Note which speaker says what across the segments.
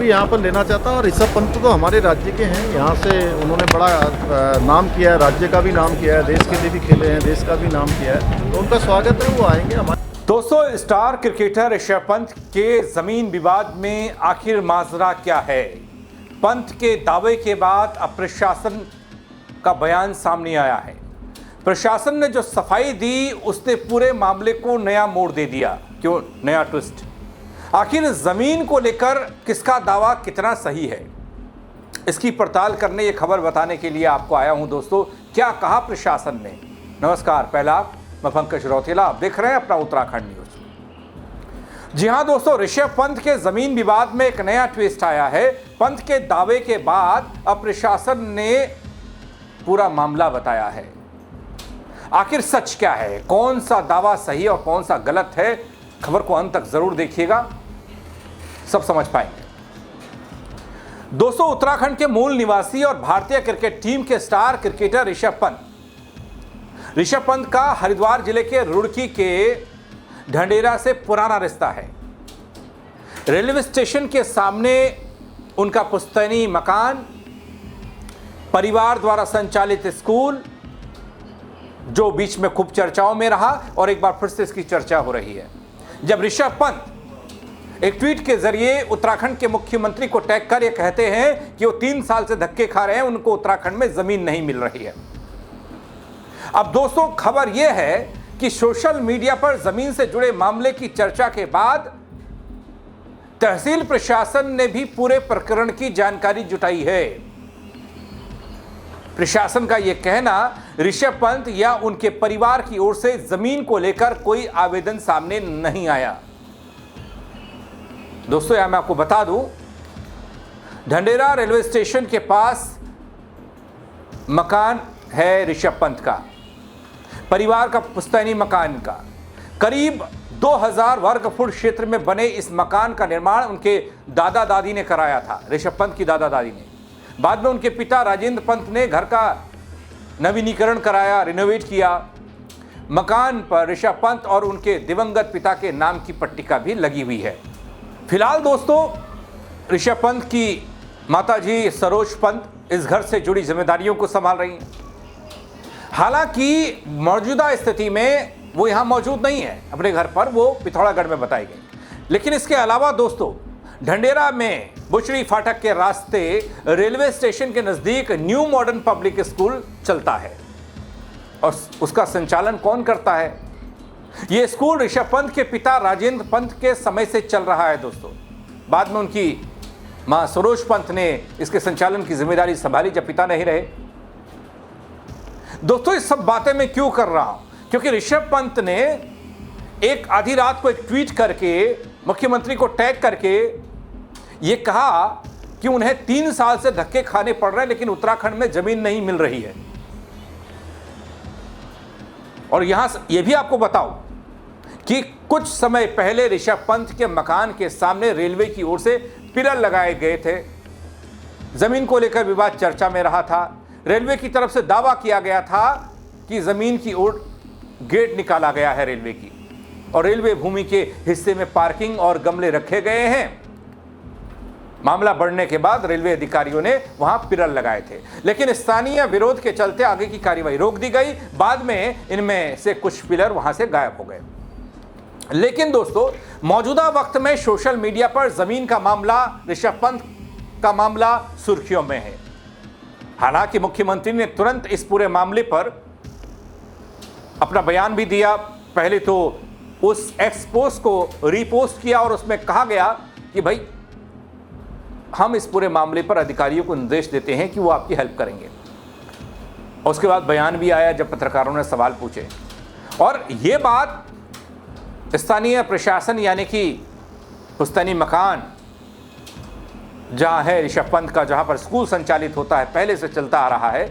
Speaker 1: भी यहाँ पर लेना चाहता और ऋषभ पंत तो हमारे राज्य के हैं। यहाँ से उन्होंने बड़ा नाम किया है, राज्य का भी नाम किया है, देश के लिए भी खेले हैं, देश का भी नाम किया है, तो उनका स्वागत है, वो आएंगे हमारे।
Speaker 2: दोस्तों, स्टार क्रिकेटर ऋषभ पंत के जमीन विवाद में आखिर माजरा क्या है? पंत के दावे के बाद अब प्रशासन का बयान सामने आया है। प्रशासन ने जो सफाई दी उसने पूरे मामले को नया मोड़ दे दिया। क्यों नया ट्विस्ट? आखिर जमीन को लेकर किसका दावा कितना सही है, इसकी पड़ताल करने ये खबर बताने के लिए आपको आया हूं। दोस्तों, क्या कहा प्रशासन ने? नमस्कार, पहला मैं पंकज रौतेला, आप देख रहे हैं अपना उत्तराखंड न्यूज। जी हां दोस्तों, ऋषभ पंत के जमीन विवाद में एक नया ट्विस्ट आया है। पंत के दावे के बाद अब प्रशासन ने पूरा मामला बताया है। आखिर सच क्या है, कौन सा दावा सही और कौन सा गलत है? खबर को अंत तक जरूर देखिएगा, सब समझ पाएंगे। दोस्तों, उत्तराखंड के मूल निवासी और भारतीय क्रिकेट टीम के स्टार क्रिकेटर ऋषभ पंत का हरिद्वार जिले के रुड़की के ढंडेरा से पुराना रिश्ता है। रेलवे स्टेशन के सामने उनका पुश्तैनी मकान, परिवार द्वारा संचालित स्कूल, जो बीच में खूब चर्चाओं में रहा और एक बार फिर से इसकी चर्चा हो रही है जब ऋषभ पंत एक ट्वीट के जरिए उत्तराखंड के मुख्यमंत्री को टैग कर ये कहते हैं कि वो 3 साल से धक्के खा रहे हैं, उनको उत्तराखंड में जमीन नहीं मिल रही है। अब दोस्तों, खबर यह है कि सोशल मीडिया पर जमीन से जुड़े मामले की चर्चा के बाद तहसील प्रशासन ने भी पूरे प्रकरण की जानकारी जुटाई है। प्रशासन का यह कहना, ऋषभ पंत या उनके परिवार की ओर से जमीन को लेकर कोई आवेदन सामने नहीं आया। दोस्तों, यहां मैं आपको बता दूं, ढंडेरा रेलवे स्टेशन के पास मकान है ऋषभ पंत का, परिवार का पुश्तैनी मकान का। करीब 2000 वर्ग फुट क्षेत्र में बने इस मकान का निर्माण उनके दादा दादी ने कराया था, ऋषभ पंत की दादा दादी ने। बाद में उनके पिता राजेंद्र पंत ने घर का नवीनीकरण कराया, रिनोवेट किया। मकान पर ऋषभ पंत और उनके दिवंगत पिता के नाम की पट्टिका भी लगी हुई है। फिलहाल दोस्तों, ऋषभ पंत की माताजी सरोज पंत इस घर से जुड़ी जिम्मेदारियों को संभाल रही हैं। हालांकि मौजूदा स्थिति में वो यहां मौजूद नहीं है अपने घर पर, वो पिथौरागढ़ में बताई गई। लेकिन इसके अलावा दोस्तों, ढंडेरा में बुचड़ी फाटक के रास्ते रेलवे स्टेशन के नजदीक न्यू मॉडर्न पब्लिक स्कूल चलता है और उसका संचालन कौन करता है? यह स्कूल ऋषभ पंत के पिता राजेंद्र पंत के समय से चल रहा है दोस्तों। बाद में उनकी मां सरोज पंत ने इसके संचालन की जिम्मेदारी संभाली जब पिता नहीं रहे। दोस्तों, इस सब बातें मैं क्यों कर रहा हूं? क्योंकि ऋषभ पंत ने एक आधी रात को एक ट्वीट करके मुख्यमंत्री को टैग करके ये कहा कि उन्हें 3 साल से धक्के खाने पड़ रहे हैं, लेकिन उत्तराखंड में जमीन नहीं मिल रही है। और यहां ये भी आपको बताऊं कि कुछ समय पहले ऋषभ पंत के मकान के सामने रेलवे की ओर से पिलर लगाए गए थे। जमीन को लेकर विवाद चर्चा में रहा था। रेलवे की तरफ से दावा किया गया था कि जमीन की ओर गेट निकाला गया है रेलवे की, और रेलवे भूमि के हिस्से में पार्किंग और गमले रखे गए हैं। मामला बढ़ने के बाद रेलवे अधिकारियों ने वहां पिलर लगाए थे, लेकिन स्थानीय विरोध के चलते आगे की कार्रवाई रोक दी गई। बाद में इनमें से कुछ पिलर वहां से गायब हो गए। लेकिन दोस्तों, मौजूदा वक्त में सोशल मीडिया पर जमीन का मामला, ऋषभ पंत का मामला सुर्खियों में है। हालांकि मुख्यमंत्री ने तुरंत इस पूरे मामले पर अपना बयान भी दिया। पहले तो उस एक्सपोस्ट को रीपोस्ट किया और उसमें कहा गया कि भाई, हम इस पूरे मामले पर अधिकारियों को निर्देश देते हैं कि वो आपकी हेल्प करेंगे। और उसके बाद बयान भी आया जब पत्रकारों ने सवाल पूछे, और ये बात स्थानीय प्रशासन यानी कि पुश्तैनी मकान जहां है ऋषभ पंत का, जहां पर स्कूल संचालित होता है, पहले से चलता आ रहा है,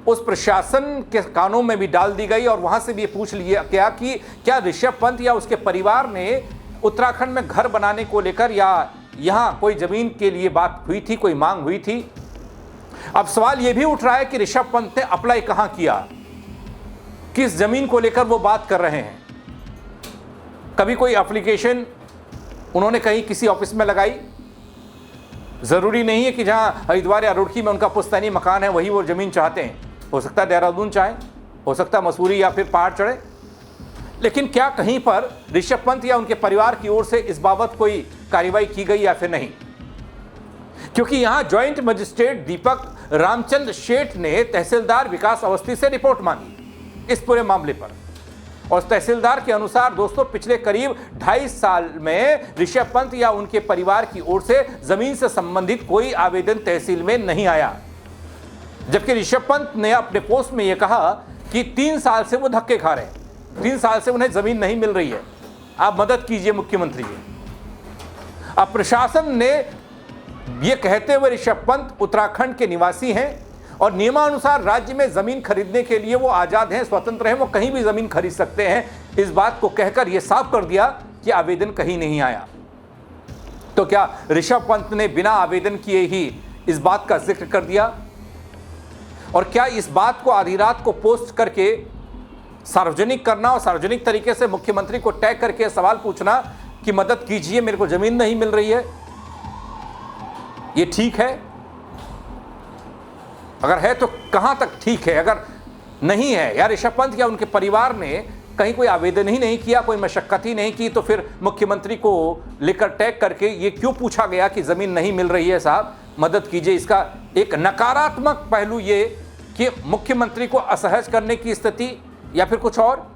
Speaker 2: उस प्रशासन के कानों में भी डाल दी गई। और वहां से भी पूछ लिया गया कि क्या ऋषभ पंत या उसके परिवार ने उत्तराखंड में घर बनाने को लेकर या यहां कोई जमीन के लिए बात हुई थी, कोई मांग हुई थी। अब सवाल यह भी उठ रहा है कि ऋषभ पंत ने अप्लाई कहां किया, किस जमीन को लेकर वो बात कर रहे हैं। कभी कोई एप्लीकेशन उन्होंने कहीं किसी ऑफिस में लगाई, ज़रूरी नहीं है कि जहाँ हरिद्वार या रुड़की में उनका पुश्तैनी मकान है वही वो ज़मीन चाहते हैं। हो सकता है देहरादून चाहें, हो सकता है मसूरी या फिर पहाड़ चढ़े। लेकिन क्या कहीं पर ऋषभ पंत या उनके परिवार की ओर से इस बाबत कोई कार्रवाई की गई या फिर नहीं? क्योंकि यहां ज्वाइंट मजिस्ट्रेट दीपक रामचंद्र शेठ ने तहसीलदार विकास अवस्थी से रिपोर्ट मांगी इस पूरे मामले पर। और तहसीलदार के अनुसार दोस्तों, पिछले करीब 2.5 साल में ऋषभ पंत या उनके परिवार की ओर से जमीन से संबंधित कोई आवेदन तहसील में नहीं आया। जबकि ऋषभ पंत ने अपने पोस्ट में यह कहा कि 3 साल से वो धक्के खा रहे हैं, 3 साल से उन्हें जमीन नहीं मिल रही है, आप मदद कीजिए मुख्यमंत्री जी। अब प्रशासन ने यह कहते हुए ऋषभ पंत उत्तराखंड के निवासी हैं और नियमानुसार राज्य में जमीन खरीदने के लिए वो आजाद हैं, स्वतंत्र हैं, वो कहीं भी जमीन खरीद सकते हैं, इस बात को कहकर यह साफ कर दिया कि आवेदन कहीं नहीं आया। तो क्या ऋषभ पंत ने बिना आवेदन किए ही इस बात का जिक्र कर दिया? और क्या इस बात को आधी रात को पोस्ट करके सार्वजनिक करना और सार्वजनिक तरीके से मुख्यमंत्री को टैग करके सवाल पूछना कि मदद कीजिए, मेरे को जमीन नहीं मिल रही है, ये ठीक है? अगर है तो कहां तक ठीक है? अगर नहीं है या ऋषभ पंत या उनके परिवार ने कहीं कोई आवेदन ही नहीं किया, कोई मशक्कत ही नहीं की, तो फिर मुख्यमंत्री को लेकर टैग करके ये क्यों पूछा गया कि जमीन नहीं मिल रही है साहब, मदद कीजिए? इसका एक नकारात्मक पहलू ये कि मुख्यमंत्री को असहज करने की स्थिति या फिर कुछ और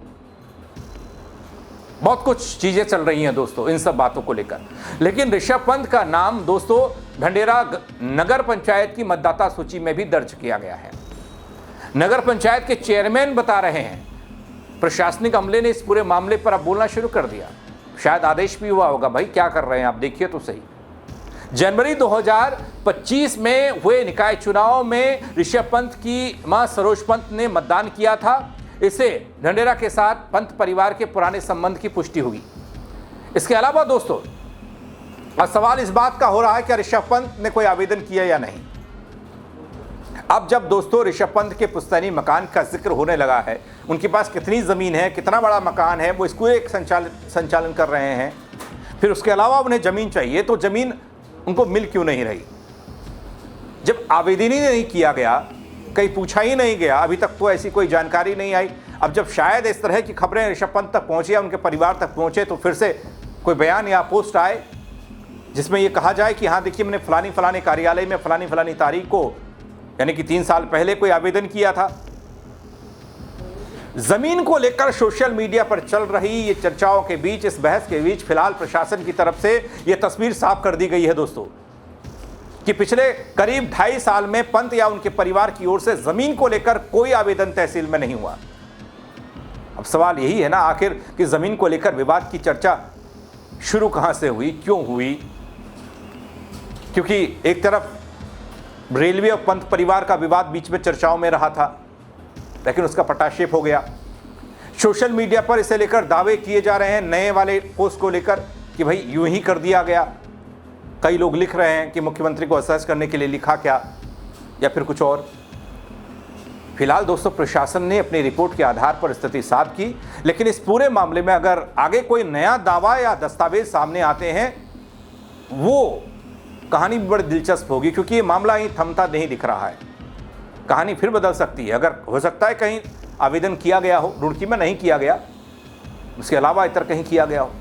Speaker 2: बहुत कुछ चीजें चल रही हैं दोस्तों इन सब बातों को लेकर। लेकिन ऋषभ पंत का नाम दोस्तों ढंढेरा नगर पंचायत की मतदाता सूची में भी दर्ज किया गया है। नगर पंचायत के चेयरमैन बता रहे हैं प्रशासनिक अमले ने इस पूरे मामले पर अब बोलना शुरू कर दिया। शायद आदेश भी हुआ होगा, भाई क्या कर रहे हैं आप, देखिए तो सही। जनवरी 2025 में हुए निकाय चुनाव में ऋषभ पंत की मां सरोज पंत ने मतदान किया था। इससे ढंढेरा के साथ पंत परिवार के पुराने संबंध की पुष्टि हुई। इसके अलावा दोस्तों अब सवाल इस बात का हो रहा है कि ऋषभ पंत ने कोई आवेदन किया या नहीं। अब जब दोस्तों ऋषभ पंत के पुश्तैनी मकान का जिक्र होने लगा है, उनके पास कितनी ज़मीन है, कितना बड़ा मकान है, वो इसको एक संचालन कर रहे हैं, फिर उसके अलावा उन्हें ज़मीन चाहिए, तो ज़मीन उनको मिल क्यों नहीं रही? जब आवेदन ही नहीं किया गया, कहीं पूछा ही नहीं गया, अभी तक तो ऐसी कोई जानकारी नहीं आई। अब जब शायद इस तरह की खबरें ऋषभ पंत तक पहुँचे या उनके परिवार तक पहुँचे, तो फिर से कोई बयान या पोस्ट आए जिसमें यह कहा जाए कि हाँ देखिए, मैंने फलानी कार्यालय में फलानी तारीख को, यानी कि 3 साल पहले कोई आवेदन किया था। जमीन को लेकर सोशल मीडिया पर चल रही ये चर्चाओं के बीच, इस बहस के बीच फिलहाल प्रशासन की तरफ से यह तस्वीर साफ कर दी गई है दोस्तों कि पिछले करीब 2.5 साल में पंत या उनके परिवार की ओर से जमीन को लेकर कोई आवेदन तहसील में नहीं हुआ। अब सवाल यही है ना आखिर कि जमीन को लेकर विवाद की चर्चा शुरू कहां से हुई, क्यों हुई? क्योंकि एक तरफ रेलवे और पंत परिवार का विवाद बीच में चर्चाओं में रहा था, लेकिन उसका पटाक्षेप हो गया। सोशल मीडिया पर इसे लेकर दावे किए जा रहे हैं नए वाले पोस्ट को लेकर कि भाई यूं ही कर दिया गया। कई लोग लिख रहे हैं कि मुख्यमंत्री को असहज करने के लिए लिखा क्या, या फिर कुछ और। फिलहाल दोस्तों प्रशासन ने अपनी रिपोर्ट के आधार पर स्थिति साफ की, लेकिन इस पूरे मामले में अगर आगे कोई नया दावा या दस्तावेज सामने आते हैं, वो कहानी भी बड़ी दिलचस्प होगी, क्योंकि ये मामला ही थमता नहीं दिख रहा है। कहानी फिर बदल सकती है। अगर हो सकता है कहीं आवेदन किया गया हो, रुड़की में नहीं किया गया, उसके अलावा इतर कहीं किया गया हो,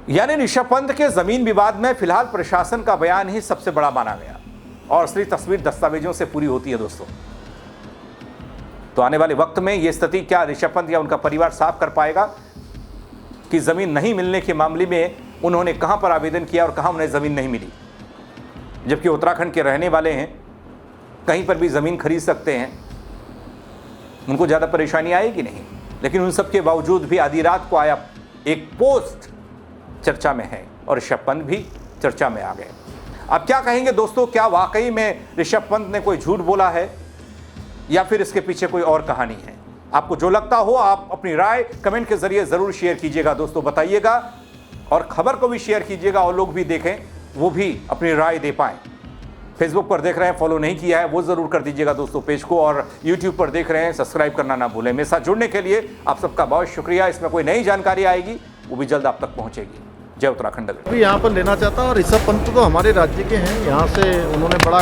Speaker 2: यानी ऋषभ पंत के जमीन विवाद में फिलहाल प्रशासन का बयान ही सबसे बड़ा माना गया और असली तस्वीर दस्तावेजों से पूरी होती है दोस्तों। तो आने वाले वक्त में यह स्थिति क्या ऋषभ पंत या उनका परिवार साफ कर पाएगा कि जमीन नहीं मिलने के मामले में उन्होंने कहां पर आवेदन किया और कहां उन्हें जमीन नहीं मिली? जबकि उत्तराखंड के रहने वाले हैं, कहीं पर भी ज़मीन खरीद सकते हैं, उनको ज़्यादा परेशानी आएगी नहीं। लेकिन उन सब के बावजूद भी आधी रात को आया एक पोस्ट चर्चा में है और ऋषभ पंत भी चर्चा में आ गए। अब क्या कहेंगे दोस्तों, क्या वाकई में ऋषभ पंत ने कोई झूठ बोला है या फिर इसके पीछे कोई और कहानी है? आपको जो लगता हो आप अपनी राय कमेंट के जरिए ज़रूर शेयर कीजिएगा दोस्तों, बताइएगा और खबर को भी शेयर कीजिएगा और लोग भी देखें, वो भी अपनी राय दे पाएँ। फेसबुक पर देख रहे हैं, फॉलो नहीं किया है वो ज़रूर कर दीजिएगा दोस्तों पेज को, और यूट्यूब पर देख रहे हैं सब्सक्राइब करना ना भूलें। मेरे साथ जुड़ने के लिए आप सबका बहुत शुक्रिया। इसमें कोई नई जानकारी आएगी वो भी जल्द आप तक पहुँचेगी। जय उत्तराखंड।
Speaker 1: भी यहाँ पर लेना चाहता हूँ। ऋषभ पंत तो हमारे राज्य के हैं, यहाँ से उन्होंने बड़ा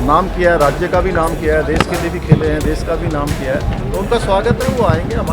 Speaker 1: नाम किया है, राज्य का भी नाम किया है, देश के लिए भी खेले हैं, देश का भी नाम किया है, तो उनका स्वागत है, वो आएंगे हमारे